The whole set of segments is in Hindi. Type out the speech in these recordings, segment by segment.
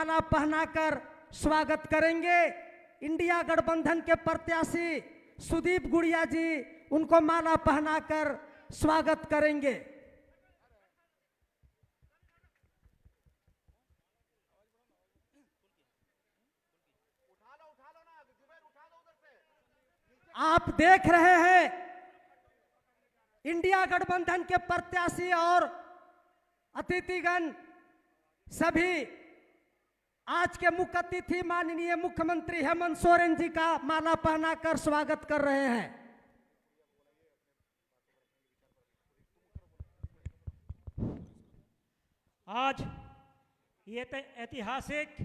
माला पहनाकर स्वागत करेंगे। इंडिया गठबंधन के प्रत्याशी सुदीप गुड़िया जी उनको माला पहनाकर स्वागत करेंगे। आप देख रहे हैं इंडिया गठबंधन के प्रत्याशी और अतिथिगण सभी आज के मुख्य अतिथि माननीय मुख्यमंत्री हेमंत सोरेन जी का माला पहनाकर स्वागत कर रहे हैं। आज ये ऐतिहासिक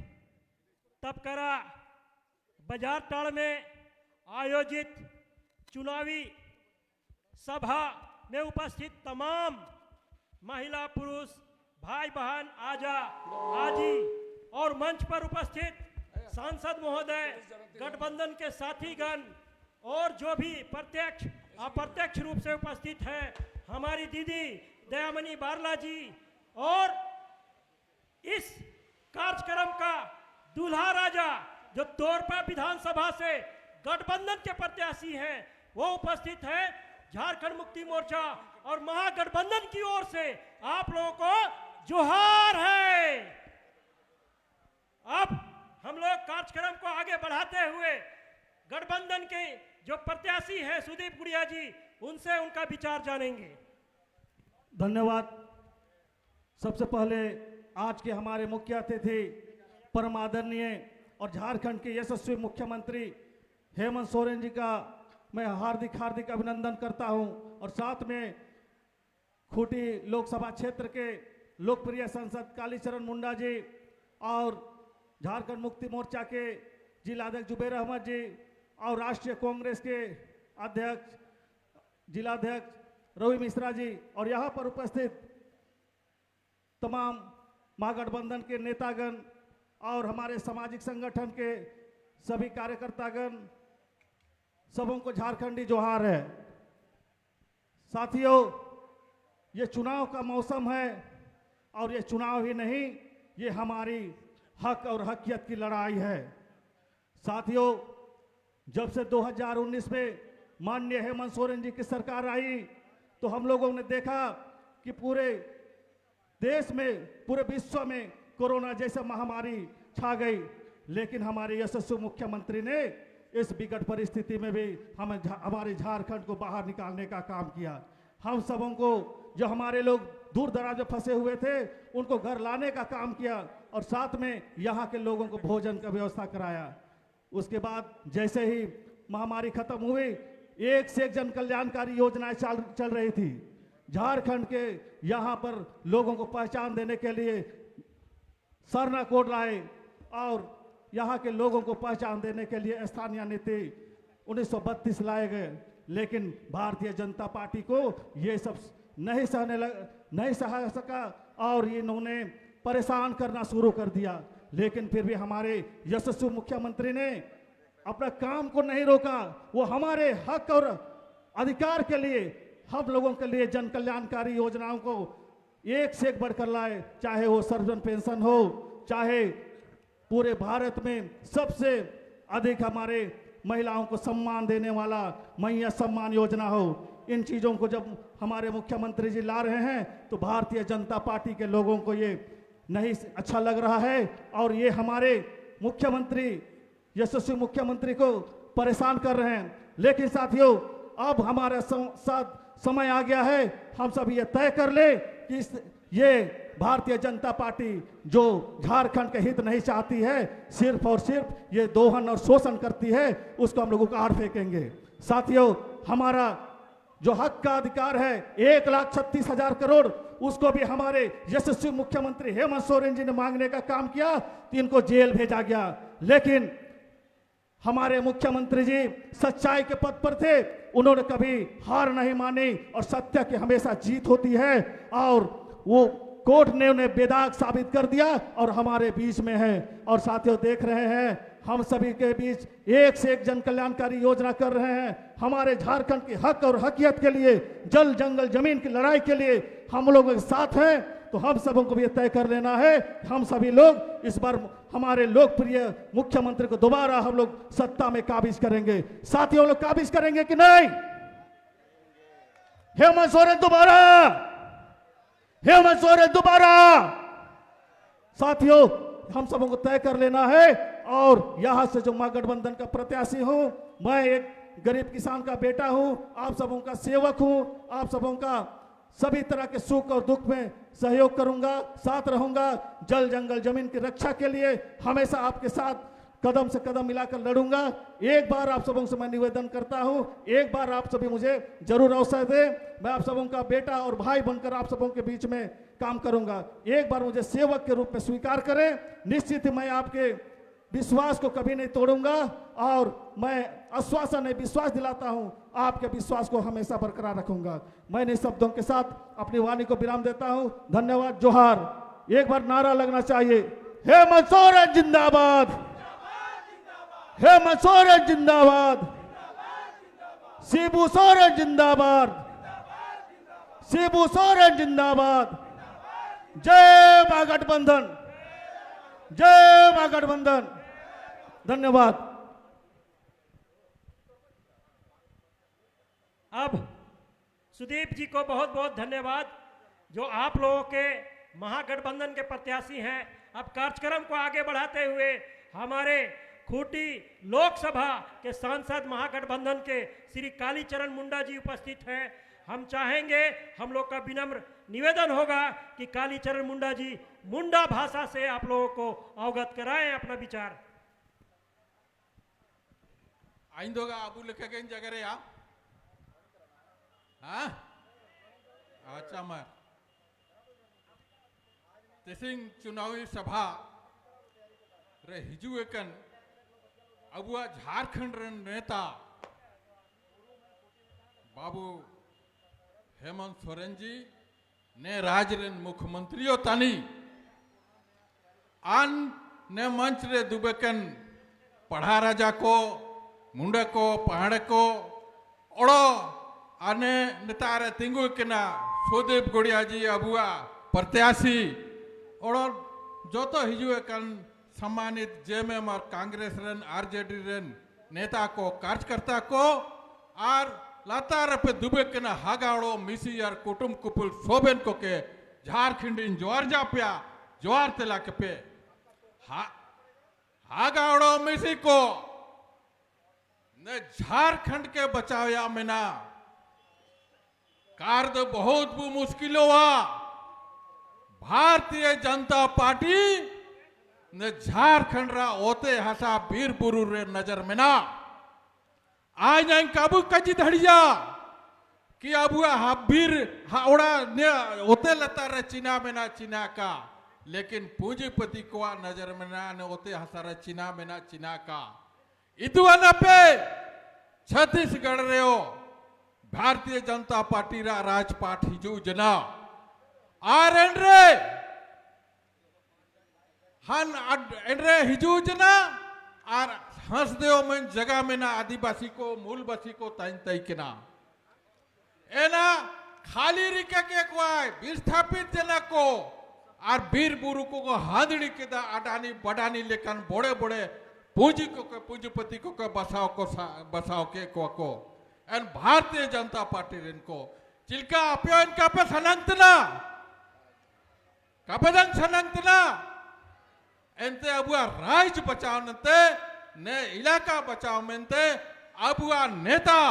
तपकरा बाजार टाड़ में आयोजित चुनावी सभा में उपस्थित तमाम महिला पुरुष भाई बहन आजा आजी और मंच पर उपस्थित सांसद महोदय, गठबंधन के साथीगण और जो भी प्रत्यक्ष अप्रत्यक्ष रूप से उपस्थित है, हमारी दीदी दयामणि बारला जी और इस कार्यक्रम का दूल्हा राजा जो तोरपा विधानसभा से गठबंधन के प्रत्याशी हैं, वो उपस्थित है। झारखंड मुक्ति मोर्चा और महागठबंधन की ओर से आप लोगों को जोहार है। अब हम लोग कार्यक्रम को आगे बढ़ाते हुए गठबंधन के जो प्रत्याशी हैं सुदीप गुड़िया जी, उनसे उनका विचार जानेंगे। धन्यवाद। सबसे पहले आज के हमारे मुख्य अतिथि परम आदरणीय और झारखंड के यशस्वी मुख्यमंत्री हेमंत सोरेन जी का मैं हार्दिक हार्दिक अभिनंदन करता हूं और साथ में खूंटी लोकसभा क्षेत्र के लोकप्रिय सांसद कालीचरण मुंडा जी और झारखंड मुक्ति मोर्चा के जिलाध्यक्ष जुबेर अहमद जी और राष्ट्रीय कांग्रेस के अध्यक्ष जिलाध्यक्ष रवि मिश्रा जी और यहाँ पर उपस्थित तमाम महागठबंधन के नेतागण और हमारे सामाजिक संगठन के सभी कार्यकर्तागण, सबों को झारखंडी जोहार है। साथियों, ये चुनाव का मौसम है और ये चुनाव ही नहीं, ये हमारी हक और हकियत की लड़ाई है। साथियों, जब से 2019 में माननीय हेमंत सोरेन जी की सरकार आई तो हम लोगों ने देखा कि पूरे देश में, पूरे विश्व में कोरोना जैसा महामारी छा गई, लेकिन हमारे यशस्वी मुख्यमंत्री ने इस विकट परिस्थिति में भी हमारे झारखंड को बाहर निकालने का काम किया। हम सबों को, जो हमारे लोग दूर दराज में फंसे हुए थे, उनको घर लाने का काम किया और साथ में यहाँ के लोगों को भोजन का व्यवस्था कराया। उसके बाद जैसे ही महामारी खत्म हुई, एक से एक जन कल्याणकारी योजनाएं चल रही थी। झारखंड के यहाँ पर लोगों को पहचान देने के लिए सरना कोड लाए और यहाँ के लोगों को पहचान देने के लिए स्थानीय नीति 1932 लाए गए, लेकिन भारतीय जनता पार्टी को ये सब नहीं सहा सका और इन्होंने परेशान करना शुरू कर दिया। लेकिन फिर भी हमारे यशस्वी मुख्यमंत्री ने अपना काम को नहीं रोका। वो हमारे हक और अधिकार के लिए, हम लोगों के लिए जन कल्याणकारी योजनाओं को एक से एक बढ़कर लाए, चाहे वो सर्वजन पेंशन हो, चाहे पूरे भारत में सबसे अधिक हमारे महिलाओं को सम्मान देने वाला मैया सम्मान योजना हो। इन चीज़ों को जब हमारे मुख्यमंत्री जी ला रहे हैं तो भारतीय जनता पार्टी के लोगों को ये नहीं अच्छा लग रहा है और ये हमारे मुख्यमंत्री, यशस्वी मुख्यमंत्री को परेशान कर रहे हैं। लेकिन साथियों, अब हमारे साथ समय आ गया है, हम सब ये तय कर ले कि ये भारतीय जनता पार्टी जो झारखंड के हित नहीं चाहती है, सिर्फ और सिर्फ ये दोहन और शोषण करती है, उसको हम लोग उखाड़ फेंकेंगे। साथियों, हमारा जो हक का अधिकार है 1,36,000 करोड़, उसको भी हमारे यशस्वी मुख्यमंत्री हेमंत सोरेन जी ने मांगने का काम किया तो इनको जेल भेजा गया। लेकिन हमारे मुख्यमंत्री जी सच्चाई के पथ पर थे, उन्होंने कभी हार नहीं मानी और सत्य की हमेशा जीत होती है और वो कोर्ट ने उन्हें बेदाग साबित कर दिया और हमारे बीच में है। और साथियों, देख रहे हैं हम सभी के बीच एक से एक जन कल्याणकारी योजना कर रहे हैं। हमारे झारखंड के हक और हकियत के लिए, जल जंगल जमीन की लड़ाई के लिए हम लोगों के साथ हैं तो हम सबों को भी ये तय कर लेना है, हम सभी लोग इस बार हमारे लोकप्रिय मुख्यमंत्री को दोबारा हम लोग सत्ता में काबिज करेंगे। साथियों, लोग काबिज करेंगे कि नहीं? हेमंत सोरेन दोबारा, हेमंत सोरेन दोबारा। साथियों, हम सबों को तय कर लेना है। और यहां से जो महागठबंधन का प्रत्याशी हूं, मैं एक गरीब किसान का बेटा हूं, आप सबों का सेवक हूं, आप सबों का सभी तरह के सुख और दुख में सहयोग करूंगा, साथ रहूंगा। जल जंगल जमीन की रक्षा के लिए हमेशा आपके साथ कदम से कदम मिलाकर लड़ूंगा। एक बार आप सबों से मैं निवेदन करता हूं, एक बार आप सभी मुझे जरूर अवसर दें। मैं आप सबों का बेटा और भाई बनकर आप सबों के बीच में काम करूंगा। एक बार मुझे सेवक के रूप में स्वीकार करें। निश्चित ही मैं आपके विश्वास को कभी नहीं तोड़ूंगा और मैं आश्वासन नहीं, विश्वास दिलाता हूं, आपके विश्वास को हमेशा बरकरार रखूंगा। मैं इन शब्दों के साथ अपनी वाणी को विराम देता हूं। धन्यवाद। जोहार। एक बार नारा लगना चाहिए, हेमंत सोरेन जिंदाबाद, हेमंत सोरेन जिंदाबाद, शिबू सोरेन जिंदाबाद, शिबू सोरेन जिंदाबाद। जय महागठबंधन, जय महागठबंधन। धन्यवाद। अब सुदीप जी को बहुत बहुत धन्यवाद, जो आप लोगों के महागठबंधन के प्रत्याशी हैं। अब कार्यक्रम को आगे बढ़ाते हुए हमारे खूंटी लोकसभा के सांसद महागठबंधन के श्री कालीचरण मुंडा जी उपस्थित हैं। हम चाहेंगे, हम लोग का विनम्र निवेदन होगा कि कालीचरण मुंडा जी मुंडा भाषा से आप लोगों को अवगत कराएं अपना विचार। आइंदोगा अबू लिखे के जगह रे हाँ अच्छा मैं तेसिंग चुनावी सभा रे हिजू एकन अबुआ झारखंड रे नेता बाबू हेमंत सोरेन जी ने राज्य रे मुख्यमंत्रियों तानी आन ने मंच रे दुबेकन पढ़ा राजा को मुंडे को पहाड़ को ओड़ो आने नेतारे तिंगु केना सुदीप गुड़िया जी अबुआ प्रत्याशी ओड़ो जो तो हिजू एकन सम्मानित जेएमएम और कांग्रेस रन आरजेडी रन नेता को कार्यकर्ता को और लातार पे दुबे के ना हागाड़ो मिसी यार कुटुम कुपुल सोबेन को के झारखंड इन जोर जाप्या जोर तेला के पे हागाड़ो मिसी को ने झारखंड के बचावया में ना कार्य तो बहुत भी मुश्किल हुआ। भारतीय जनता पार्टी ने झारखंड रा ओते हसा वीर बुरु रे नजर में ना आज नहीं काबू कजी धड़िया कि अबुआ हबीर हावड़ा ने ओते लता रे चीना में ना चीना का, लेकिन पूंजीपति को नजर में ना ने ओते हसा रे चीना में ना चीना का। इतुआना पे छत्तीसगढ़ रे हो भारतीय जनता पार्टी रा राजपाट हिजू जना आर एंड्रे हन एंड्रे हिजू जना आर हंस देव में जगह में ना आदिवासी को मूलवासी को तैन तय के ना एना खाली रिका के क्वाय विस्थापित जना को आर वीर बुरु को हादड़ी के दा अडानी बडानी लेकन बड़े बड़े पूंजीपति को बसाओ के को एन भारतीय जनता पार्टी इनको चिल्का अपियो इनका पे सनंतना कपदन सनंतना एनते अबुआ राज बचाव नते ने इलाका बचाव मेंते अबुआ नेता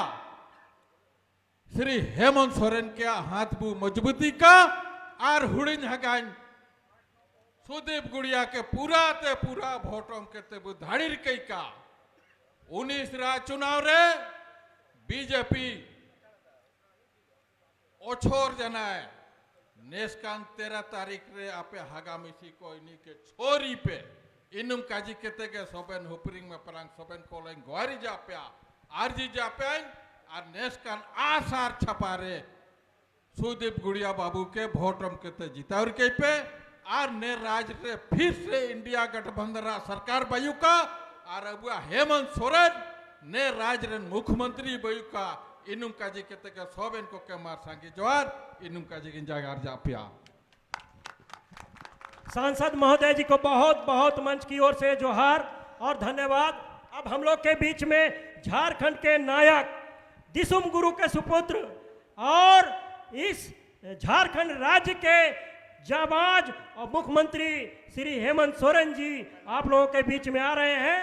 श्री हेमंत सोरेन के हाथ बु मजबूती का आर हुड़िन हगान सुदीप गुड़िया के पूरा ते पूरा वोटों के ते बुधाड़ीर कई का 19 रा चुनाव रे बीजेपी ओछोर जनाए नेस्कान 13 तारीख रे आपे हगामिसी को इन्हीं के छोरी पे इनुम काजी केते के सोबेन हुपरिंग में परंग सोबेन कोलें ग्वारी जाप्या आरजी जाप्या और नेस्कान आसार छपारे सुदीप गुड़िया बाबू के वोटम केते जितावर के पे और ने राज रे फिर से इंडिया गठबंधन सरकार बायु का और अबुआ हेमंत सोरेन ने राज रे मुख्यमंत्री बायु का इनुम काजी केते के सोबेन को के मार सांगी जवार इनुम काजी गिन जागार जाप्या। सांसद महोदय जी को बहुत बहुत मंच की ओर से जोहार और धन्यवाद। अब हम लोग के बीच में झारखंड के नायक दिसुम गुरु के सुपुत्र और इस झारखंड राज्य के जाबाज और मुख्यमंत्री श्री हेमंत सोरेन जी आप लोगों के बीच में आ रहे हैं।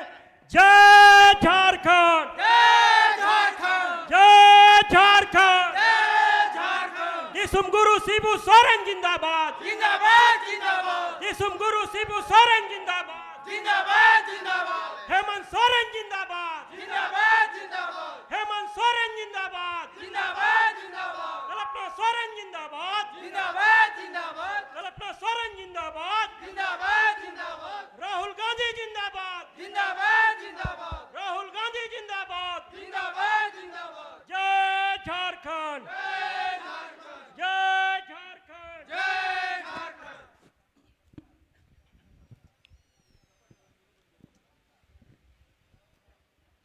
जय झारखंड, जय झारखंड, जय झारखंड, जय झारखंड, दिसुम गुरु शिबू सोरेन जिंदाबाद, जिंदाबाद जिंदाबाद, दिसुम गुरु शिबू सोरेन जिंदाबाद, जिंदाबाद जिंदाबाद, हेमंत सोरेन जिंदाबाद, जिंदाबाद जिंदाबाद, हेमंत सोरेन जिंदाबाद, जिंदाबाद जिंदाबाद, कल्पना सोरेन जिंदाबाद, जिंदाबाद जिंदाबाद, कल्पना सोरेन जिंदाबाद, जिंदाबाद जिंदाबाद, राहुल गांधी जिंदाबाद, जिंदाबाद जिंदाबाद, राहुल गांधी जिंदाबाद, जिंदाबाद जिंदाबाद, जय झारखंड, जय झारखंड, जय झारखंड। जय झारखंड।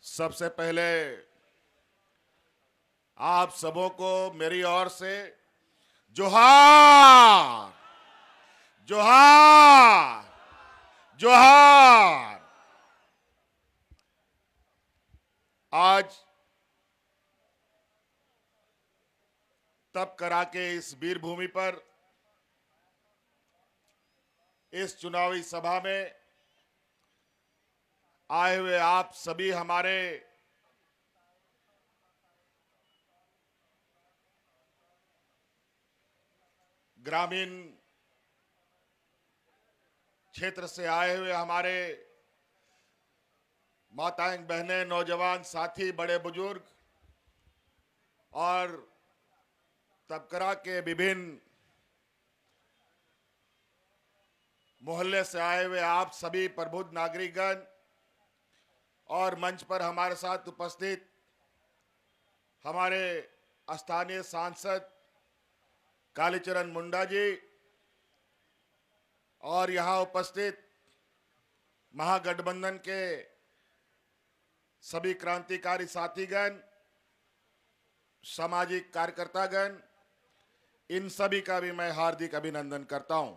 सबसे पहले आप सबों को मेरी ओर से जोहार, जोहार, जोहार। आज तप करा के इस वीर भूमि पर इस चुनावी सभा में आए हुए आप सभी हमारे ग्रामीण क्षेत्र से आए हुए हमारे माताएं, बहनें, नौजवान साथी, बड़े बुजुर्ग और तबकरा के विभिन्न मोहल्ले से आए हुए आप सभी प्रबुद्ध नागरिकगण और मंच पर हमारे साथ उपस्थित हमारे स्थानीय सांसद कालीचरण मुंडा जी और यहां उपस्थित महागठबंधन के सभी क्रांतिकारी साथीगण, सामाजिक कार्यकर्तागण, इन सभी का भी मैं हार्दिक अभिनंदन करता हूं।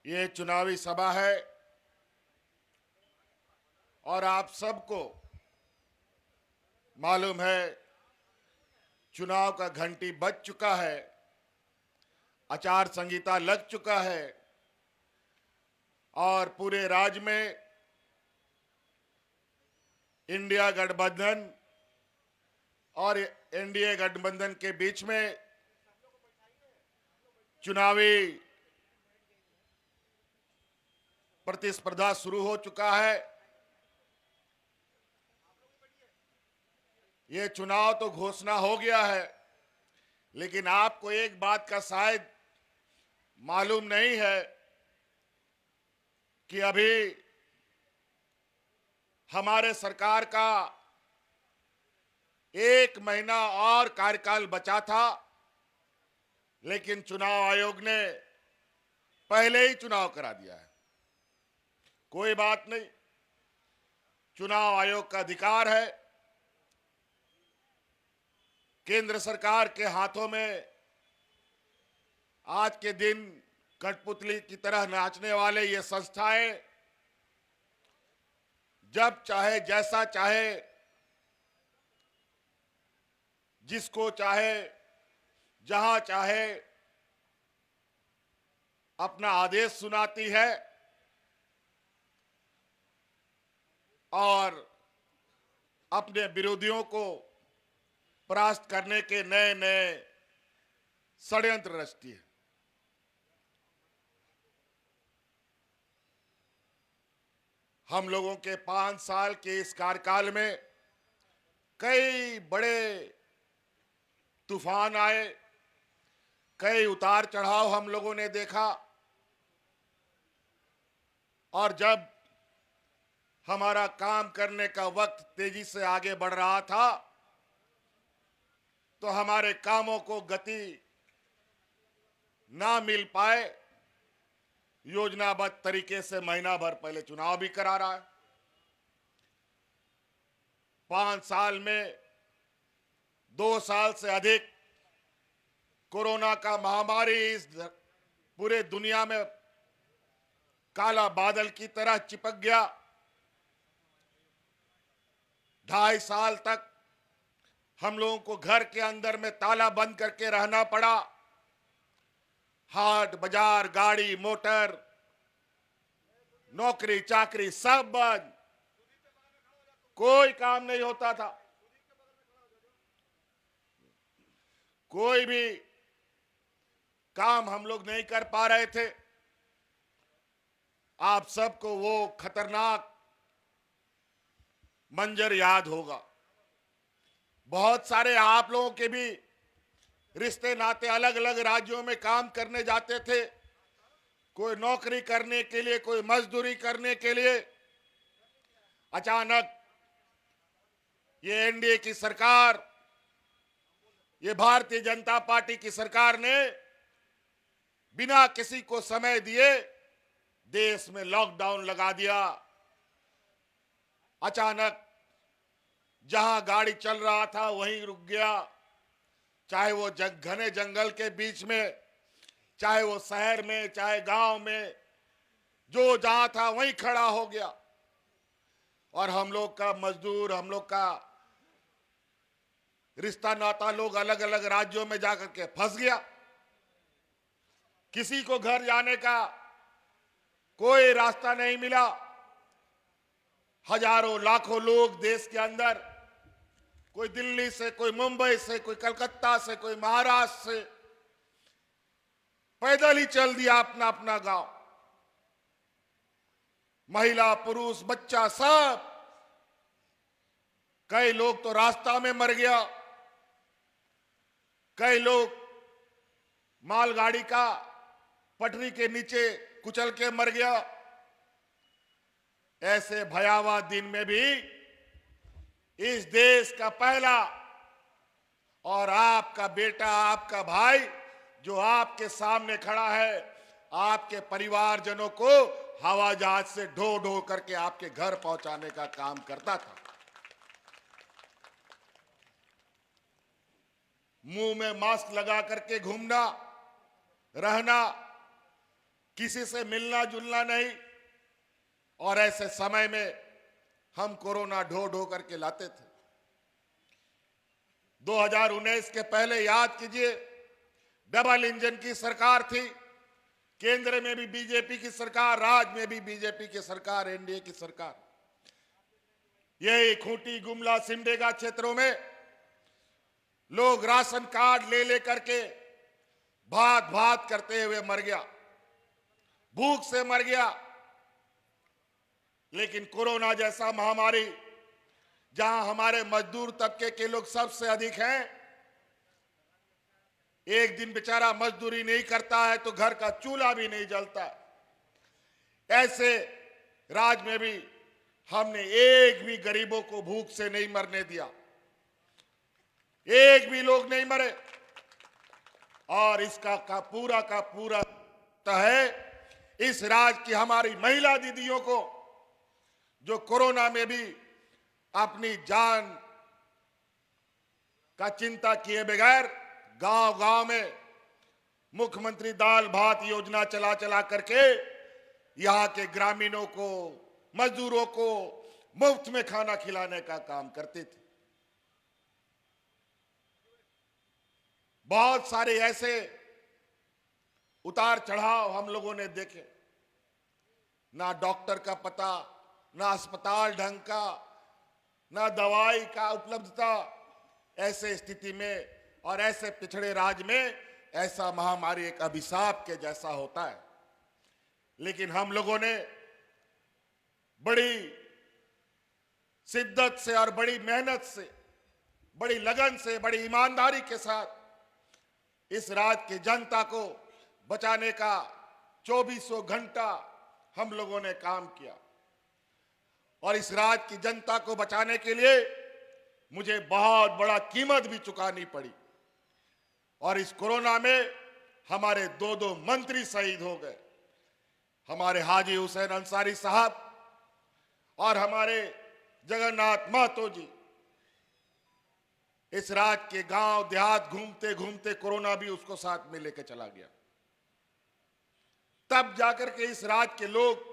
ये चुनावी सभा है और आप सबको मालूम है चुनाव का घंटी बज चुका है, आचार संहिता लग चुका है और पूरे राज्य में इंडिया गठबंधन और एनडीए गठबंधन के बीच में चुनावी प्रतिस्पर्धा शुरू हो चुका है। ये चुनाव तो घोषणा हो गया है, लेकिन आपको एक बात का शायद मालूम नहीं है कि अभी हमारे सरकार का 1 महीना और कार्यकाल बचा था, लेकिन चुनाव आयोग ने पहले ही चुनाव करा दिया है। कोई बात नहीं, चुनाव आयोग का अधिकार है। केंद्र सरकार के हाथों में आज के दिन कठपुतली की तरह नाचने वाले ये संस्थाएं जब चाहे, जैसा चाहे, जिसको चाहे, जहां चाहे अपना आदेश सुनाती है और अपने विरोधियों को परास्त करने के नए नए षड्यंत्र रचती है। हम लोगों के 5 साल के इस कार्यकाल में कई बड़े तूफान आए, कई उतार चढ़ाव हम लोगों ने देखा और जब हमारा काम करने का वक्त तेजी से आगे बढ़ रहा था तो हमारे कामों को गति ना मिल पाए। योजनाबद्ध तरीके से महीना भर पहले चुनाव भी करा रहा है। 5 साल में 2 साल से अधिक कोरोना का महामारी इस पूरे दुनिया में काला बादल की तरह चिपक गया। 2.5 साल तक हम लोगों को घर के अंदर में ताला बंद करके रहना पड़ा। हाट बाजार, गाड़ी मोटर, नौकरी चाकरी सब बंद, कोई काम नहीं होता था। कोई भी काम हम लोग नहीं कर पा रहे थे। आप सबको वो खतरनाक मंजर याद होगा। बहुत सारे आप लोगों के भी रिश्ते नाते अलग अलग राज्यों में काम करने जाते थे, कोई नौकरी करने के लिए, कोई मजदूरी करने के लिए। अचानक ये एनडीए की सरकार, ये भारतीय जनता पार्टी की सरकार ने बिना किसी को समय दिए देश में लॉकडाउन लगा दिया। अचानक जहां गाड़ी चल रहा था वहीं रुक गया, चाहे वो घने जंगल के बीच में, चाहे वो शहर में, चाहे गांव में, जो जहां था वहीं खड़ा हो गया। और हम लोग का मजदूर, हम लोग का रिश्ता नाता लोग अलग अलग राज्यों में जाकर के फंस गया। किसी को घर जाने का कोई रास्ता नहीं मिला। हजारों लाखों लोग देश के अंदर, कोई दिल्ली से, कोई मुंबई से, कोई कलकत्ता से, कोई महाराष्ट्र से, पैदल ही चल दिया अपना अपना गांव। महिला पुरुष बच्चा सब, कई लोग तो रास्ता में मर गया, कई लोग मालगाड़ी का पटरी के नीचे कुचल के मर गया। ऐसे भयावह दिन में भी इस देश का पहला और आपका बेटा, आपका भाई जो आपके सामने खड़ा है, आपके परिवारजनों को हवाई जहाज से ढो ढो करके आपके घर पहुंचाने का काम करता था। मुंह में मास्क लगा करके घूमना, रहना, किसी से मिलना जुलना नहीं। और ऐसे समय में हम कोरोना ढो ढो करके लाते थे। 2019 के पहले याद कीजिए, डबल इंजन की सरकार थी। केंद्र में भी बीजेपी की सरकार, राज्य में भी बीजेपी की सरकार, एनडीए की सरकार। यही खूंटी, गुमला, सिमडेगा क्षेत्रों में लोग राशन कार्ड ले लेकर के भात भात करते हुए मर गया, भूख से मर गया। लेकिन कोरोना जैसा महामारी, जहां हमारे मजदूर तबके के लोग सबसे अधिक हैं, एक दिन बेचारा मजदूरी नहीं करता है तो घर का चूल्हा भी नहीं जलता। ऐसे राज्य में भी हमने एक भी गरीबों को भूख से नहीं मरने दिया, एक भी लोग नहीं मरे। और इसका का पूरा है इस राज्य की हमारी महिला दीदियों को, जो कोरोना में भी अपनी जान का चिंता किए बगैर गांव गांव में मुख्यमंत्री दाल भात योजना चला चला करके यहां के ग्रामीणों को, मजदूरों को मुफ्त में खाना खिलाने का काम करते थे। बहुत सारे ऐसे उतार चढ़ाव हम लोगों ने देखे, ना डॉक्टर का पता, ना अस्पताल ढंग का, ना दवाई का उपलब्धता। ऐसे स्थिति में और ऐसे पिछड़े राज्य में ऐसा महामारी एक अभिशाप के जैसा होता है। लेकिन हम लोगों ने बड़ी शिद्दत से और बड़ी मेहनत से, बड़ी लगन से, बड़ी ईमानदारी के साथ इस राज्य की जनता को बचाने का 2400 घंटा हम लोगों ने काम किया। और इस राज्य की जनता को बचाने के लिए मुझे बहुत बड़ा कीमत भी चुकानी पड़ी। और इस कोरोना में हमारे 2 मंत्री शहीद हो गए, हमारे हाजी हुसैन अंसारी साहब और हमारे जगन्नाथ महतो जी। इस राज्य के गांव देहात घूमते घूमते कोरोना भी उसको साथ में लेकर चला गया। तब जाकर के इस राज्य के लोग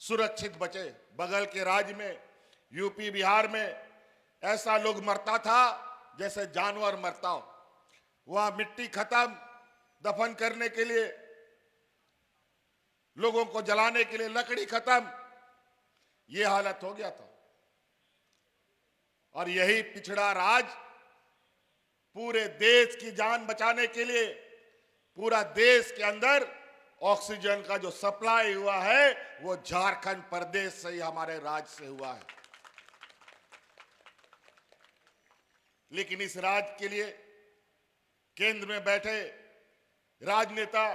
सुरक्षित बचे। बगल के राज्य में, यूपी बिहार में ऐसा लोग मरता था जैसे जानवर मरता हो। वहां मिट्टी खत्म, दफन करने के लिए, लोगों को जलाने के लिए लकड़ी खत्म, यह हालत हो गया था। और यही पिछड़ा राज्य पूरे देश की जान बचाने के लिए पूरा देश के अंदर ऑक्सीजन का जो सप्लाई हुआ है वो झारखंड प्रदेश से ही, हमारे राज्य से हुआ है। लेकिन इस राज्य के लिए केंद्र में बैठे राजनेता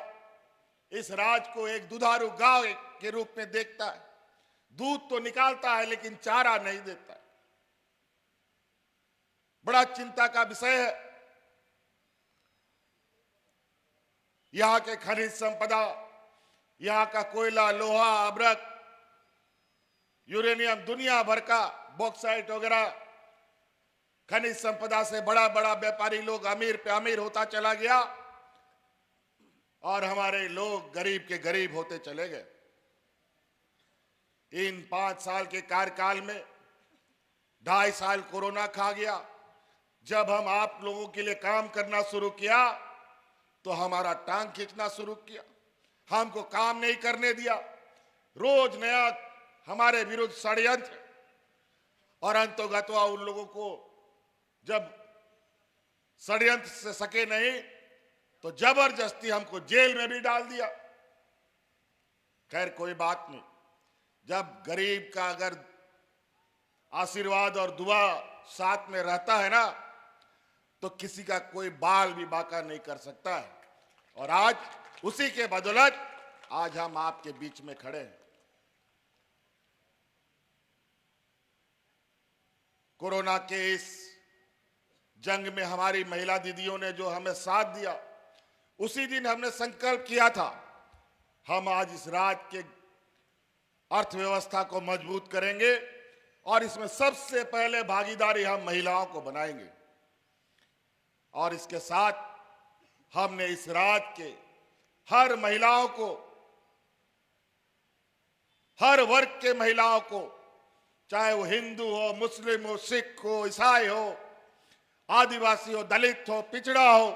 इस राज्य को एक दुधारू गाय के रूप में देखता है। दूध तो निकालता है लेकिन चारा नहीं देता है। बड़ा चिंता का विषय है। यहां के खनिज संपदा, यहां का कोयला, लोहा, अभ्रक, यूरेनियम, दुनिया भर का बॉक्साइट वगैरह खनिज संपदा से बड़ा बड़ा व्यापारी लोग अमीर पे अमीर होता चला गया और हमारे लोग गरीब के गरीब होते चले गए। इन 5 साल के कार्यकाल में 2.5 साल कोरोना खा गया। जब हम आप लोगों के लिए काम करना शुरू किया तो हमारा टांग खींचना शुरू किया, हमको काम नहीं करने दिया, रोज नया हमारे विरुद्ध षड्यंत्र, और अंतोगत्वा उन लोगों को जब षड्यंत्र से सके नहीं तो जबरदस्ती हमको जेल में भी डाल दिया। खैर कोई बात नहीं, जब गरीब का अगर आशीर्वाद और दुआ साथ में रहता है ना तो किसी का कोई बाल भी बांका नहीं कर सकता है। और आज उसी के बदौलत आज हम आपके बीच में खड़े हैं। कोरोना के इस जंग में हमारी महिला दीदियों ने जो हमें साथ दिया, उसी दिन हमने संकल्प किया था हम आज इस राज्य के अर्थव्यवस्था को मजबूत करेंगे और इसमें सबसे पहले भागीदारी हम महिलाओं को बनाएंगे। और इसके साथ हमने इस राज्य के हर महिलाओं को, हर वर्ग के महिलाओं को, चाहे वो हिंदू हो, मुस्लिम हो, सिख हो, ईसाई हो, आदिवासी हो, दलित हो, पिछड़ा हो,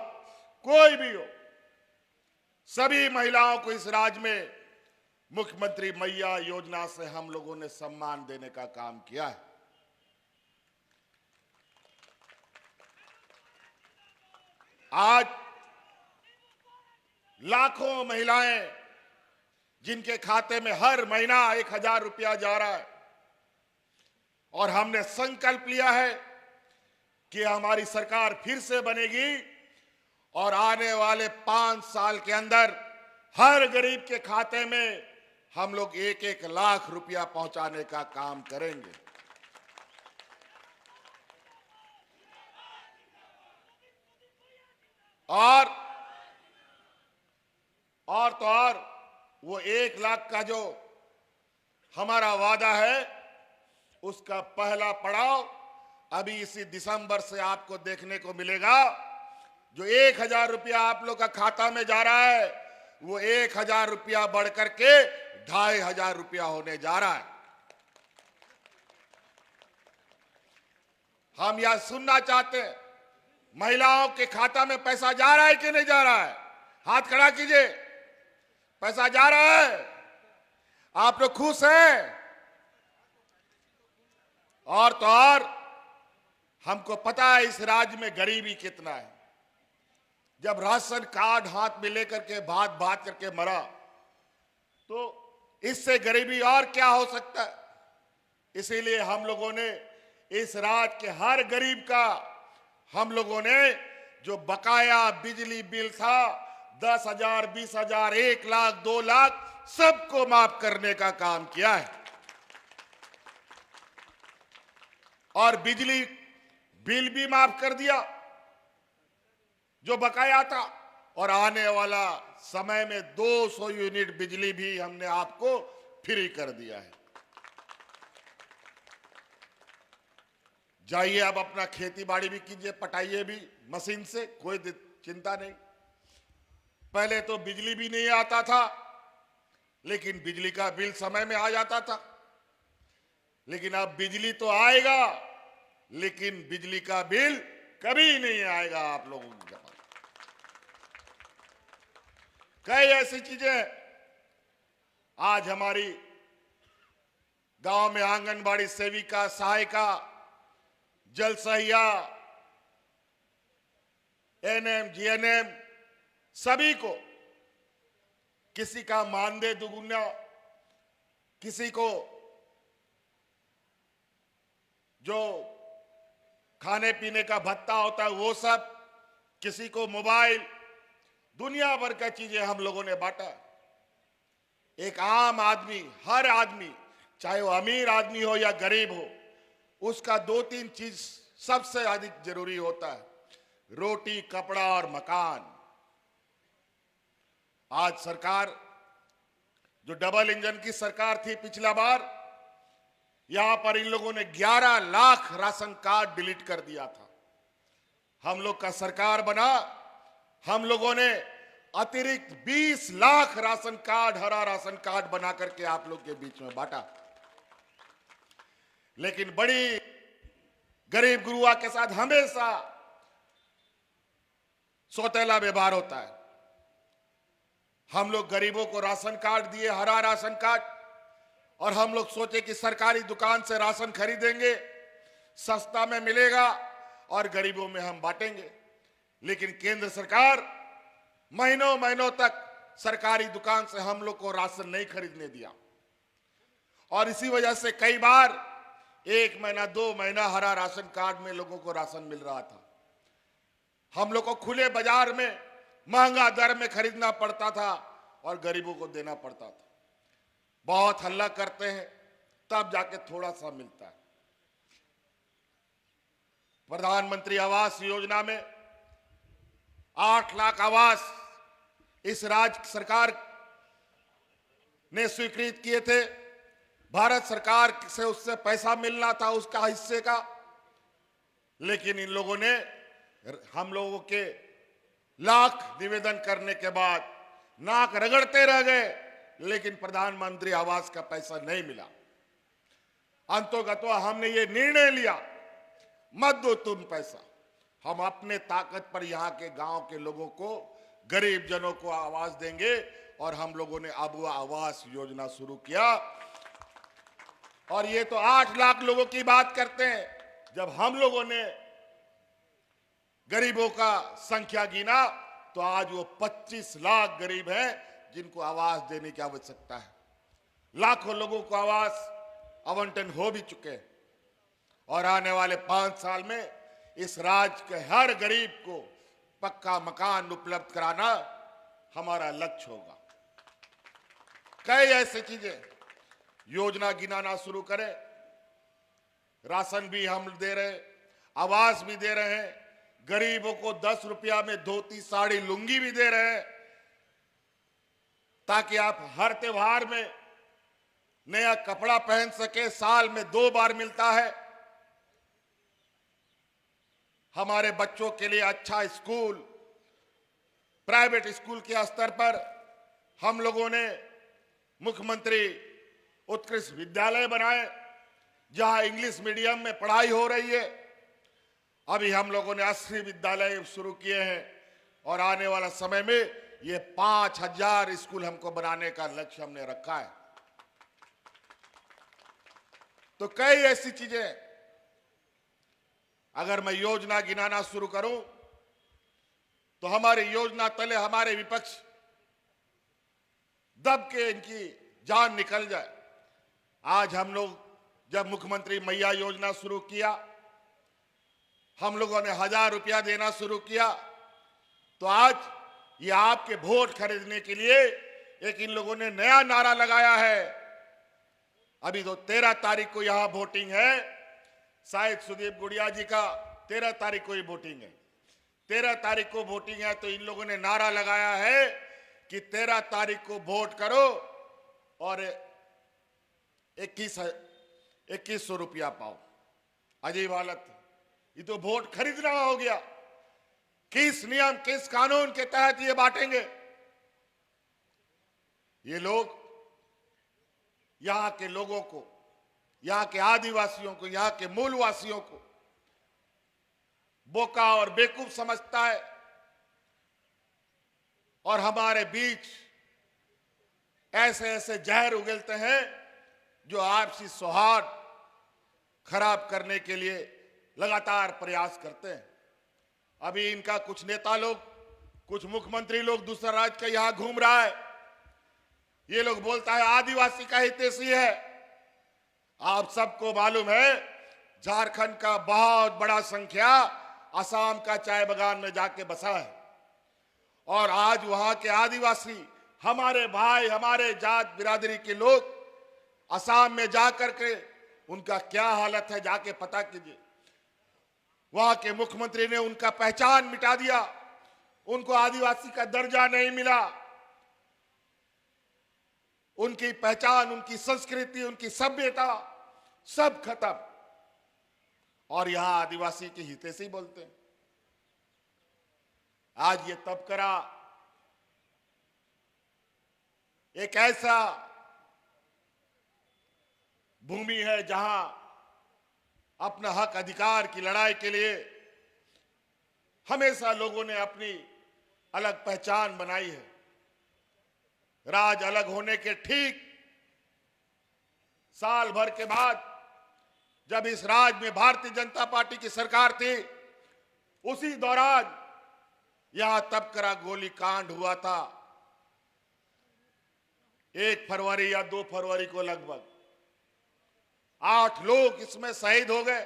कोई भी हो, सभी महिलाओं को इस राज्य में मुख्यमंत्री मैया योजना से हम लोगों ने सम्मान देने का काम किया है। आज लाखों महिलाएं जिनके खाते में हर महीना 1,000 रुपया जा रहा है, और हमने संकल्प लिया है कि हमारी सरकार फिर से बनेगी और आने वाले 5 साल के अंदर हर गरीब के खाते में हम लोग 1-1 लाख रुपया पहुंचाने का काम करेंगे। और तो और वो 1 लाख का जो हमारा वादा है उसका पहला पड़ाव अभी इसी दिसंबर से आपको देखने को मिलेगा। जो 1,000 रुपया आप लोग का खाता में जा रहा है वो 1,000 रुपया बढ़ करके 2,500 रुपया होने जा रहा है। हम यह सुनना चाहते हैं, महिलाओं के खाता में पैसा जा रहा है कि नहीं जा रहा है? हाथ खड़ा कीजिए। पैसा जा रहा है? आप लोग खुश हैं? और तो और हमको पता है इस राज्य में गरीबी कितना है। जब राशन कार्ड हाथ में लेकर के भात भात करके मरा तो इससे गरीबी और क्या हो सकता है। इसीलिए हम लोगों ने इस राज्य के हर गरीब का, हम लोगों ने जो बकाया बिजली बिल था 10,000, 20,000, 1 लाख, 2 लाख सबको माफ करने का काम किया है। और बिजली बिल भी माफ कर दिया जो बकाया था, और आने वाला समय में 200 यूनिट बिजली भी हमने आपको फ्री कर दिया है। जाइए अब अपना खेती बाड़ी भी कीजिए, पटाइए भी मशीन से, कोई चिंता नहीं। पहले तो बिजली भी नहीं आता था, लेकिन बिजली का बिल समय में आ जाता था। लेकिन अब बिजली तो आएगा, लेकिन बिजली का बिल कभी नहीं आएगा आप लोगों के पास। कई ऐसी चीजें आज हमारी गांव में आंगनबाड़ी सेविका, सहायिका, जल सहिया, एनएम, जीएनएम, सभी को किसी का मानदेय दुगुना, किसी को जो खाने पीने का भत्ता होता है वो सब, किसी को मोबाइल, दुनिया भर का चीजें हम लोगों ने बांटा। एक आम आदमी, हर आदमी, चाहे वो अमीर आदमी हो या गरीब हो, उसका 2-3 चीज सबसे अधिक जरूरी होता है, रोटी, कपड़ा और मकान। आज सरकार, जो डबल इंजन की सरकार थी पिछला बार, यहां पर इन लोगों ने 11 लाख राशन कार्ड डिलीट कर दिया था। हम लोग का सरकार बना, हम लोगों ने अतिरिक्त 20 लाख राशन कार्ड, हरा राशन कार्ड बना करके आप लोग के बीच में बांटा। लेकिन बड़ी गरीब गुरुआ के साथ हमेशा सौतेला व्यवहार होता है। हम लोग गरीबों को राशन कार्ड दिए, हरा राशन कार्ड, और हम लोग सोचे कि सरकारी दुकान से राशन खरीदेंगे, सस्ता में मिलेगा और गरीबों में हम बांटेंगे। लेकिन केंद्र सरकार महीनों महीनों तक सरकारी दुकान से हम लोग को राशन नहीं खरीदने दिया, और इसी वजह से कई बार 1 महीना 2 महीना हरा राशन कार्ड में लोगों को राशन मिल रहा था। हम लोग को खुले बाजार में महंगा दर में खरीदना पड़ता था और गरीबों को देना पड़ता था। बहुत हल्ला करते हैं, तब जाके थोड़ा सा मिलता है। प्रधानमंत्री आवास योजना में 8 लाख आवास इस राज्य सरकार ने स्वीकृत किए थे। भारत सरकार से उससे पैसा मिलना था, उसका हिस्से का, लेकिन इन लोगों ने हम लोगों के लाख निवेदन करने के बाद नाक रगड़ते रह गए, लेकिन प्रधानमंत्री आवास का पैसा नहीं मिला। अंतोगत्वा हमने ये निर्णय लिया, मत दो तुम पैसा, हम अपने ताकत पर यहाँ के गांव के लोगों को, गरीब जनों को आवास देंगे। और हम लोगों ने अब वह आवास योजना शुरू किया। और ये तो 8 लाख लोगों की बात करते हैं। जब हम लोगों ने गरीबों का संख्या गिना तो आज वो 25 लाख गरीब हैं जिनको आवास देने की आवश्यकता है। लाखों लोगों को आवास आवंटन हो भी चुके हैं, और आने वाले 5 साल में इस राज्य के हर गरीब को पक्का मकान उपलब्ध कराना हमारा लक्ष्य होगा। कई ऐसी चीजें, योजना गिनाना शुरू करें, राशन भी हम दे रहे, आवास भी दे रहे हैं, गरीबों को 10 रुपया में धोती, साड़ी, लुंगी भी दे रहे हैं, ताकि आप हर त्योहार में नया कपड़ा पहन सके। साल में 2 बार मिलता है। हमारे बच्चों के लिए अच्छा स्कूल, प्राइवेट स्कूल के स्तर पर हम लोगों ने मुख्यमंत्री उत्कृष्ट विद्यालय बनाए, जहां इंग्लिश मीडियम में पढ़ाई हो रही है। अभी हम लोगों ने 80 विद्यालय शुरू किए हैं, और आने वाला समय में ये 5000 स्कूल हमको बनाने का लक्ष्य हमने रखा है। तो कई ऐसी चीजें, अगर मैं योजना गिनाना शुरू करूं तो हमारी योजना तले हमारे विपक्ष दब के इनकी जान निकल जाए। आज हम लोग जब मुख्यमंत्री मैया योजना शुरू किया, हम लोगों ने 1000 रुपया देना शुरू किया, तो आज ये आपके वोट खरीदने के लिए एक इन लोगों ने नया नारा लगाया है। अभी तो 13 तारीख को यहां वोटिंग है, शायद सुदीप गुड़िया जी का 13 तारीख को ही वोटिंग है। 13 तारीख को वोटिंग है, तो इन लोगों ने नारा लगाया है कि 13 तारीख को वोट करो और 2100 रुपया पाओ। अजीब हालत। ये तो वोट खरीदना हो गया। किस नियम किस कानून के तहत ये बांटेंगे? ये लोग यहां के लोगों को, यहां के आदिवासियों को, यहां के मूलवासियों को बोका और बेवकूफ समझता है और हमारे बीच ऐसे ऐसे जहर उगलते हैं जो आपसी सौहार्द खराब करने के लिए लगातार प्रयास करते हैं। अभी इनका कुछ नेता लोग, कुछ मुख्यमंत्री लोग दूसरा राज्य का यहां घूम रहा है। ये लोग बोलता है आदिवासी का हितैषी है। आप सबको मालूम है झारखंड का बहुत बड़ा संख्या असम का चाय बागान में जाके बसा है और आज वहां के आदिवासी हमारे भाई, हमारे जात बिरादरी के लोग असम में जाकर के उनका क्या हालत है जाके पता कीजिए। वहां के मुख्यमंत्री ने उनका पहचान मिटा दिया, उनको आदिवासी का दर्जा नहीं मिला, उनकी पहचान, उनकी संस्कृति, उनकी सभ्यता सब खत्म। और यहां आदिवासी के हितैषी बोलते हैं। आज ये तबकरा एक ऐसा भूमि है जहां अपना हक अधिकार की लड़ाई के लिए हमेशा लोगों ने अपनी अलग पहचान बनाई है। राज अलग होने के ठीक साल भर के बाद जब इस राज्य में भारतीय जनता पार्टी की सरकार थी, उसी दौरान यहां तबकरा गोली कांड हुआ था। 1 फरवरी या 2 फरवरी को लगभग 8 लोग इसमें शहीद हो गए।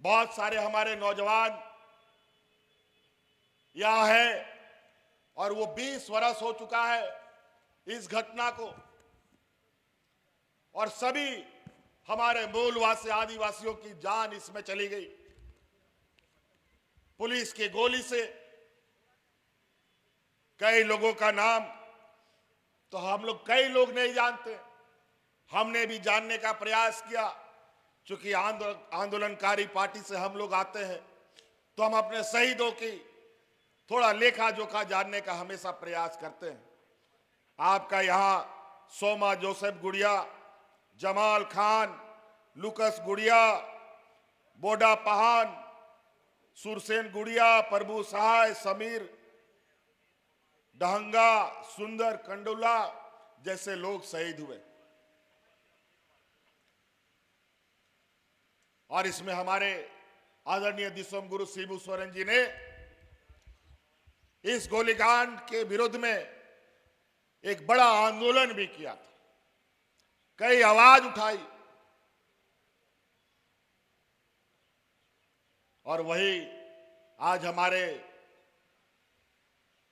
बहुत सारे हमारे नौजवान यहां है और वो 20 वर्ष हो चुका है इस घटना को, और सभी हमारे मूलवासी आदिवासियों की जान इसमें चली गई पुलिस की गोली से। कई लोगों का नाम तो हम लोग कई लोग नहीं जानते, हमने भी जानने का प्रयास किया। चूंकि आंदोलनकारी पार्टी से हम लोग आते हैं तो हम अपने शहीदों की थोड़ा लेखा जोखा जानने का हमेशा प्रयास करते हैं। आपका यहां सोमा जोसेफ गुड़िया, जमाल खान, लुकस गुड़िया, बोडा पहान, सुरसेन गुड़िया, प्रभु सहाय, समीर डहंगा, सुंदर कंडोला जैसे लोग शहीद हुए। और इसमें हमारे आदरणीय दिसोम गुरु शिबू सोरेन जी ने इस गोलीकांड के विरोध में एक बड़ा आंदोलन भी किया था, कई आवाज उठाई। और वही आज हमारे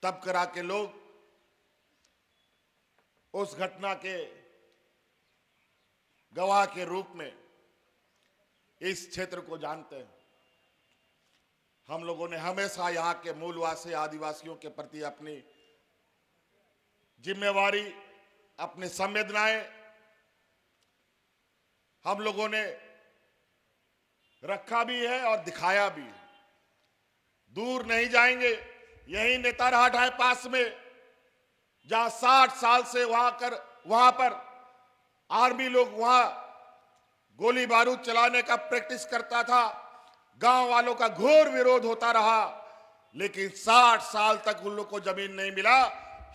तबकरा के लोग उस घटना के गवाह के रूप में इस क्षेत्र को जानते हैं। हम लोगों ने हमेशा यहाँ के मूलवासी आदिवासियों के प्रति अपनी जिम्मेवारी, अपनी संवेदनाएं हम लोगों ने रखा भी है और दिखाया भी है। दूर नहीं जाएंगे, यही नेतारहाट है पास में, जहां 60 साल से वहां पर आर्मी लोग वहां गोली बारूद चलाने का प्रैक्टिस करता था। गांव वालों का घोर विरोध होता रहा, लेकिन 60 साल तक उन लोग को जमीन नहीं मिला।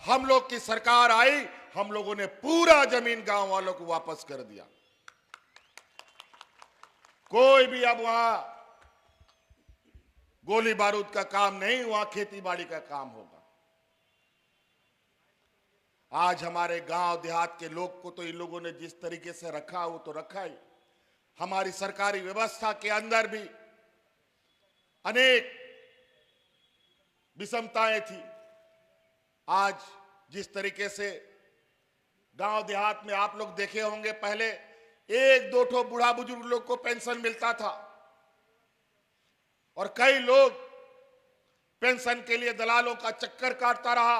हम लोग की सरकार आई, हम लोगों ने पूरा जमीन गांव वालों को वापस कर दिया। कोई भी अब वहां गोली बारूद का काम नहीं, वहां खेती बाड़ी का काम होगा। आज हमारे गांव देहात के लोग को तो इन लोगों ने जिस तरीके से रखा वो तो रखा ही। हमारी सरकारी व्यवस्था के अंदर भी अनेक विषमताएं थी। आज जिस तरीके से गांव देहात में आप लोग देखे होंगे, पहले 1-2 ठो बूढ़ा बुजुर्ग लोग को पेंशन मिलता था और कई लोग पेंशन के लिए दलालों का चक्कर काटता रहा।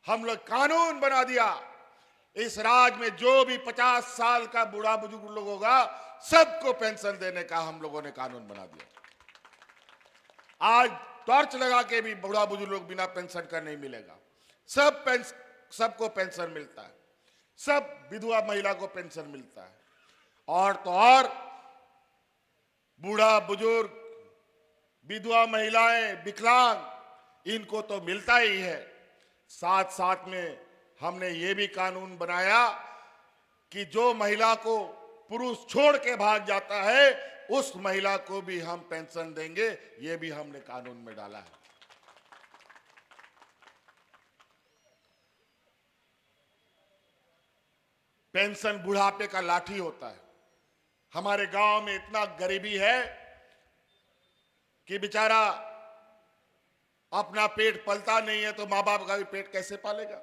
हम लोग कानून बना दिया, इस राज्य में जो भी 50 साल का बूढ़ा बुजुर्ग लोग होगा, सबको पेंशन देने का हम लोगों ने कानून बना दिया। आज टॉर्च लगा के भी बूढ़ा बुजुर्ग लोग बिना पेंशन का नहीं मिलेगा। सबको पेंशन मिलता है, सब विधवा महिला को पेंशन मिलता है। और तो और बूढ़ा बुजुर्ग, विधवा महिलाएं, विकलांग, इनको तो मिलता ही है। साथ साथ में हमने ये भी कानून बनाया कि जो महिला को पुरुष छोड़ के भाग जाता है, उस महिला को भी हम पेंशन देंगे। ये भी हमने कानून में डाला है। पेंशन बुढ़ापे का लाठी होता है। हमारे गांव में इतना गरीबी है कि बेचारा अपना पेट पलता नहीं है, तो माँ बाप का भी पेट कैसे पालेगा?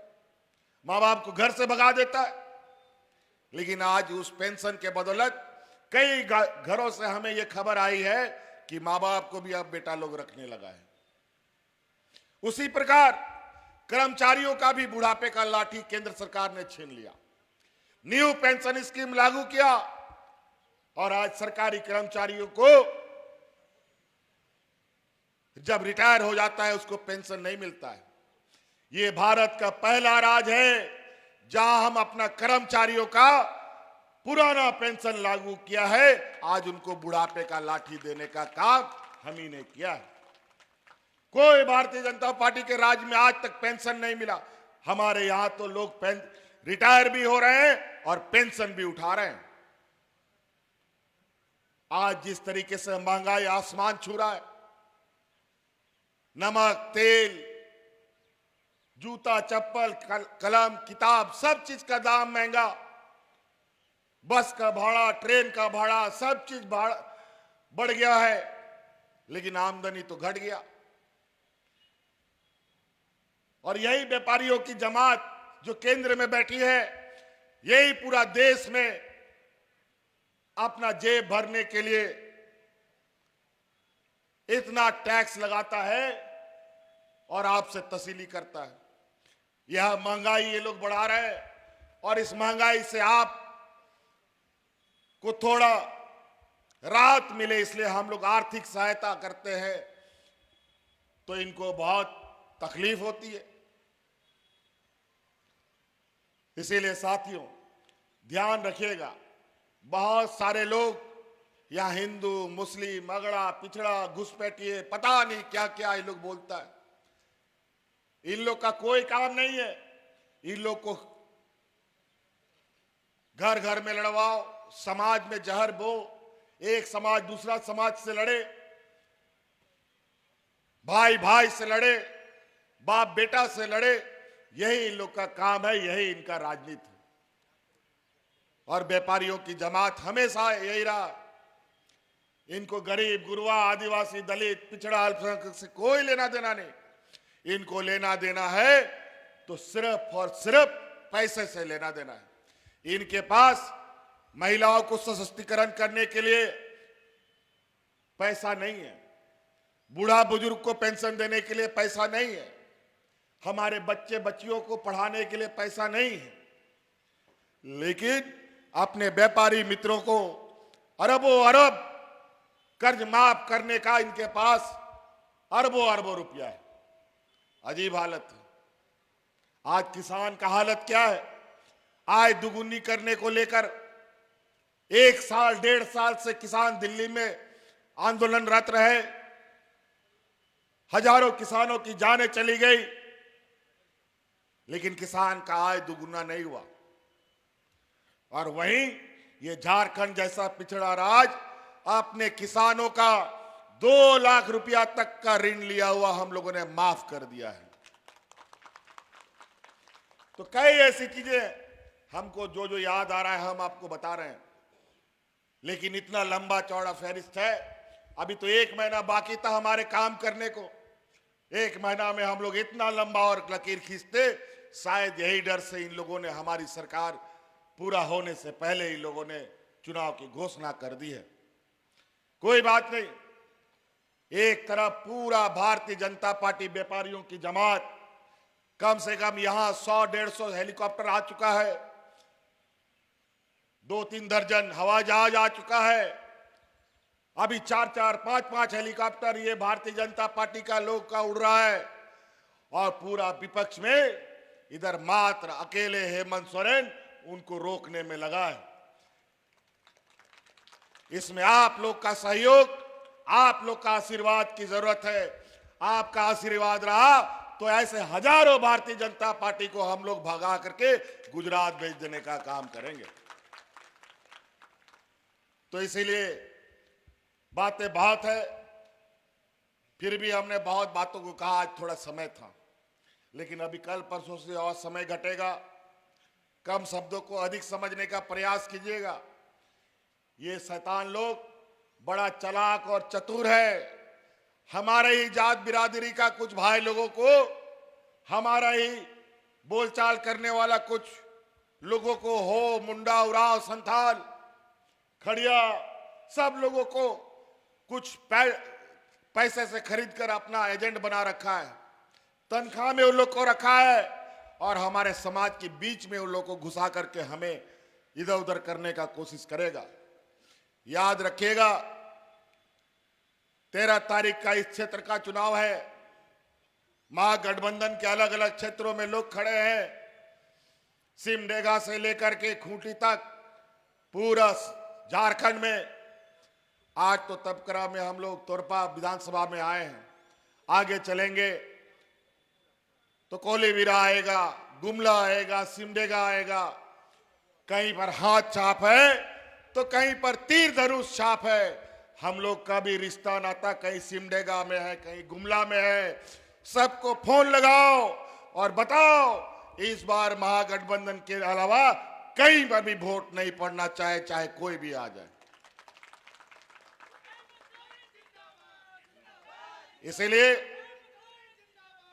माँ बाप को घर से भगा देता है। लेकिन आज उस पेंशन के बदौलत कई घरों से हमें यह खबर आई है कि माँ बाप को भी अब बेटा लोग रखने लगा है। उसी प्रकार कर्मचारियों का भी बुढ़ापे का लाठी केंद्र सरकार ने छीन लिया। न्यू पेंशन स्कीम लागू किया और आज सरकारी कर्मचारियों को जब रिटायर हो जाता है उसको पेंशन नहीं मिलता है। ये भारत का पहला राज्य है जहां हम अपना कर्मचारियों का पुराना पेंशन लागू किया है। आज उनको बुढ़ापे का लाठी देने का काम हम ही ने किया है। कोई भारतीय जनता पार्टी के राज्य में आज तक पेंशन नहीं मिला। हमारे यहां तो लोग रिटायर भी हो रहे हैं और पेंशन भी उठा रहे हैं। आज जिस तरीके से महंगाई आसमान छू रहा है, नमक, तेल, जूता, चप्पल, कलम, किताब, सब चीज का दाम महंगा। बस का भाड़ा, ट्रेन का भाड़ा, सब चीज भाड़ा बढ़ गया है, लेकिन आमदनी तो घट गया। और यही व्यापारियों की जमात जो केंद्र में बैठी है, यही पूरा देश में अपना जेब भरने के लिए इतना टैक्स लगाता है और आपसे तसीली करता है। यह महंगाई ये लोग बढ़ा रहे हैं और इस महंगाई से आप को थोड़ा राहत मिले, इसलिए हम लोग आर्थिक सहायता करते हैं, तो इनको बहुत तकलीफ होती है। इसीलिए साथियों ध्यान रखिएगा, बहुत सारे लोग यहाँ हिंदू, मुस्लिम, अगड़ा, पिछड़ा, घुसपैठिए, पता नहीं क्या क्या ये लोग बोलता है। इन लोग का कोई काम नहीं है। इन लोग को घर घर में लड़वाओ, समाज में जहर बो, एक समाज दूसरा समाज से लड़े, भाई भाई से लड़े, बाप बेटा से लड़े, यही इन लोग का काम है, यही इनका राजनीति है। और व्यापारियों की जमात हमेशा यही रहा। इनको गरीब, गुरबा, आदिवासी, दलित, पिछड़ा, अल्पसंख्यक से कोई लेना देना नहीं। इनको लेना देना है तो सिर्फ और सिर्फ पैसे से लेना देना है। इनके पास महिलाओं को सशक्तिकरण करने के लिए पैसा नहीं है, बूढ़ा बुजुर्ग को पेंशन देने के लिए पैसा नहीं है, हमारे बच्चे बच्चियों को पढ़ाने के लिए पैसा नहीं है, लेकिन अपने व्यापारी मित्रों को अरबों अरब कर्ज माफ करने का इनके पास अरबों अरबों रुपया है। अजीब हालत है। आज किसान का हालत क्या है? आय दुगुनी करने को लेकर 1 साल 1.5 साल से किसान दिल्ली में आंदोलनरत रहे। हजारों किसानों की जानें चली गई, लेकिन किसान का आय दुगुना नहीं हुआ। और वहीं ये झारखंड जैसा पिछड़ा राज्य अपने किसानों का 2 लाख रुपया तक का ऋण लिया हुआ हम लोगों ने माफ कर दिया है। तो कई ऐसी चीजें हमको जो जो याद आ रहा है हम आपको बता रहे हैं, लेकिन इतना लंबा चौड़ा फहरिस्त है। अभी तो 1 महीना बाकी था हमारे काम करने को। 1 महीना में हम लोग इतना लंबा और लकीर खींचते, शायद यही डर से इन लोगों ने हमारी सरकार पूरा होने से पहले इन लोगों ने चुनाव की घोषणा कर दी है। कोई बात नहीं, एक तरफ पूरा भारतीय जनता पार्टी व्यापारियों की जमात, कम से कम यहां 100-150 हेलीकॉप्टर आ चुका है, 2-3 दर्जन हवाई जहाज आ चुका है। अभी 4-4, 5-5 हेलीकॉप्टर ये भारतीय जनता पार्टी का लोग का उड़ रहा है। और पूरा विपक्ष में इधर मात्र अकेले हेमंत सोरेन उनको रोकने में लगा है। इसमें आप लोग का सहयोग, आप लोग का आशीर्वाद की जरूरत है। आपका आशीर्वाद रहा तो ऐसे हजारों भारतीय जनता पार्टी को हम लोग भगा करके गुजरात भेज देने का काम करेंगे। तो इसीलिए बातें बहुत है, फिर भी हमने बहुत बातों को कहा। आज थोड़ा समय था, लेकिन अभी कल परसों से और समय घटेगा। कम शब्दों को अधिक समझने का प्रयास कीजिएगा। ये शैतान लोग बड़ा चालाक और चतुर है। हमारे ही जात बिरादरी का कुछ भाई लोगों को, हमारा ही बोलचाल करने वाला कुछ लोगों को, हो मुंडा, उराव, संथाल, खड़िया, सब लोगों को कुछ पैसे से खरीद कर अपना एजेंट बना रखा है। तनख्वाह में उन लोग को रखा है और हमारे समाज के बीच में उन लोग को घुसा करके हमें इधर उधर करने का कोशिश करेगा। याद रखिएगा, 13 तारीख का इस क्षेत्र का चुनाव है। महागठबंधन के अलग अलग क्षेत्रों में लोग खड़े हैं। सिमडेगा से लेकर के खूंटी तक पूरा झारखंड में। आज तो तबकरा में हम लोग तोरपा विधानसभा में आए हैं। आगे चलेंगे तो कोलीविरा आएगा, गुमला आएगा, सिमडेगा आएगा। कहीं पर हाथ छाप है तो कहीं पर तीर धनुष छाप है। हम लोग का भी रिश्ता नाता कहीं सिमडेगा में है, कहीं गुमला में है। सबको फोन लगाओ और बताओ इस बार महागठबंधन के अलावा कहीं पर भी वोट नहीं पड़ना, चाहे कोई भी आ जाए। इसलिए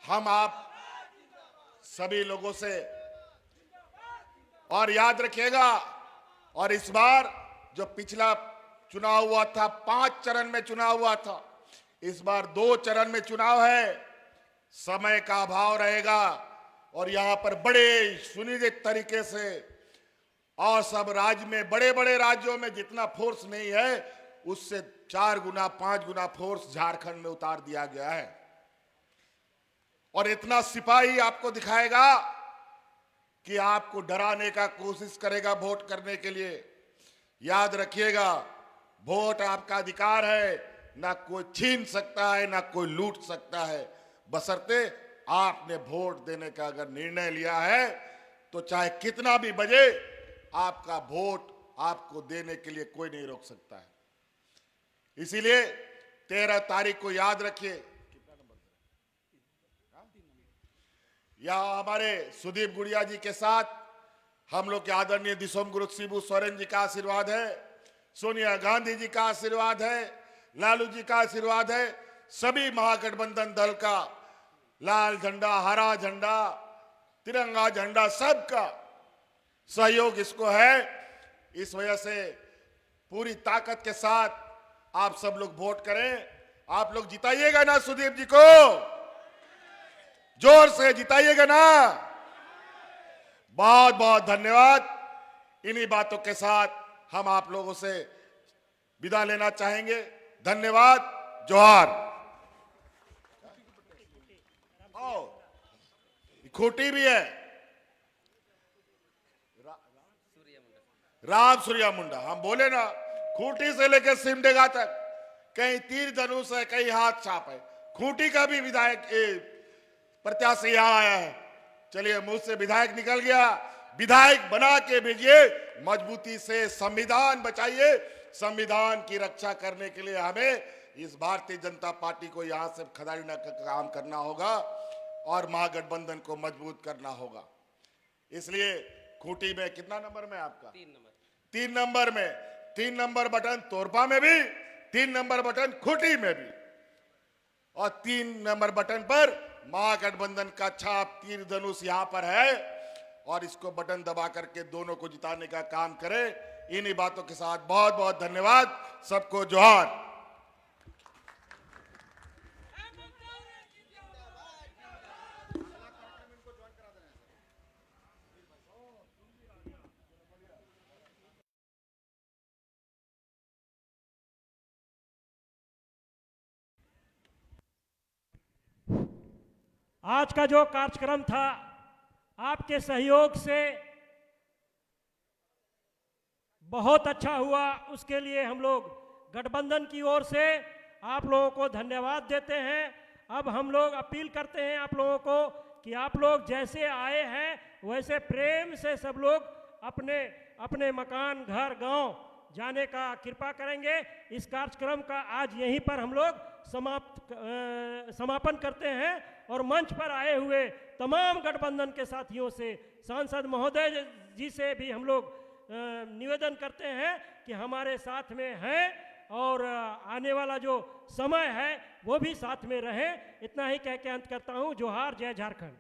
हम आप सभी लोगों से, और याद रखिएगा, और इस बार जो पिछला चुनाव हुआ था 5 चरण में चुनाव हुआ था, इस बार 2 चरण में चुनाव है। समय का अभाव रहेगा और यहां पर बड़े सुनिश्चित तरीके से, और सब राज्य में, बड़े बड़े राज्यों में जितना फोर्स नहीं है उससे 4 गुना 5 गुना फोर्स झारखंड में उतार दिया गया है। और इतना सिपाही आपको दिखाएगा कि आपको डराने का कोशिश करेगा वोट करने के लिए। याद रखिएगा, वोट आपका अधिकार है, ना कोई छीन सकता है, ना कोई लूट सकता है। बशर्ते आपने वोट देने का अगर निर्णय लिया है तो चाहे कितना भी बजे, आपका वोट आपको देने के लिए कोई नहीं रोक सकता है। इसीलिए 13 तारीख को याद रखिए। यहां हमारे सुदीप गुड़िया जी के साथ हम लोग के आदरणीय दिसोम गुरु शिबू सोरेन जी का आशीर्वाद है, सोनिया गांधी जी का आशीर्वाद है, लालू जी का आशीर्वाद है। सभी महागठबंधन दल का लाल झंडा, हरा झंडा, तिरंगा झंडा, सबका सहयोग इसको है। इस वजह से पूरी ताकत के साथ आप सब लोग वोट करें। आप लोग जिताइएगा ना सुदीप जी को? जोर से जिताइएगा ना? बहुत बहुत धन्यवाद। इन्हीं बातों के साथ हम आप लोगों से विदा लेना चाहेंगे। धन्यवाद। जोहार। खूंटी भी है, राम सूर्या मुंडा। हम बोले ना, खूंटी से लेकर सिमडेगा तक कहीं तीर धनुष है, कहीं हाथ छाप है। खूंटी का भी विधायक प्रत्याशी यहां आया है। चलिए, मुंह से विधायक निकल गया, विधायक बना के भेजिए। मजबूती से संविधान बचाइए। संविधान की रक्षा करने के लिए हमें इस भारतीय जनता पार्टी को यहां से खदाड़ने का काम करना होगा और महागठबंधन को मजबूत करना होगा। इसलिए खूंटी में कितना नंबर में आपका? 3 नंबर में। 3 नंबर बटन तोरपा में भी, 3 नंबर बटन खूंटी में भी, और 3 नंबर बटन पर महागठबंधन का छाप तीर धनुष यहां पर है। और इसको बटन दबा करके दोनों को जिताने का काम करें। इन्हीं बातों के साथ बहुत बहुत धन्यवाद। सबको जोहार। आज का जो कार्यक्रम था आपके सहयोग से बहुत अच्छा हुआ, उसके लिए हम लोग गठबंधन की ओर से आप लोगों को धन्यवाद देते हैं। अब हम लोग अपील करते हैं आप लोगों को कि आप लोग जैसे आए हैं वैसे प्रेम से सब लोग अपने अपने मकान, घर, गांव जाने का कृपा करेंगे। इस कार्यक्रम का आज यहीं पर हम लोग समापन करते हैं और मंच पर आए हुए तमाम गठबंधन के साथियों से, सांसद महोदय जी से भी हम लोग निवेदन करते हैं कि हमारे साथ में हैं और आने वाला जो समय है वो भी साथ में रहे। इतना ही कह के अंत करता हूँ। जोहार, जय झारखंड।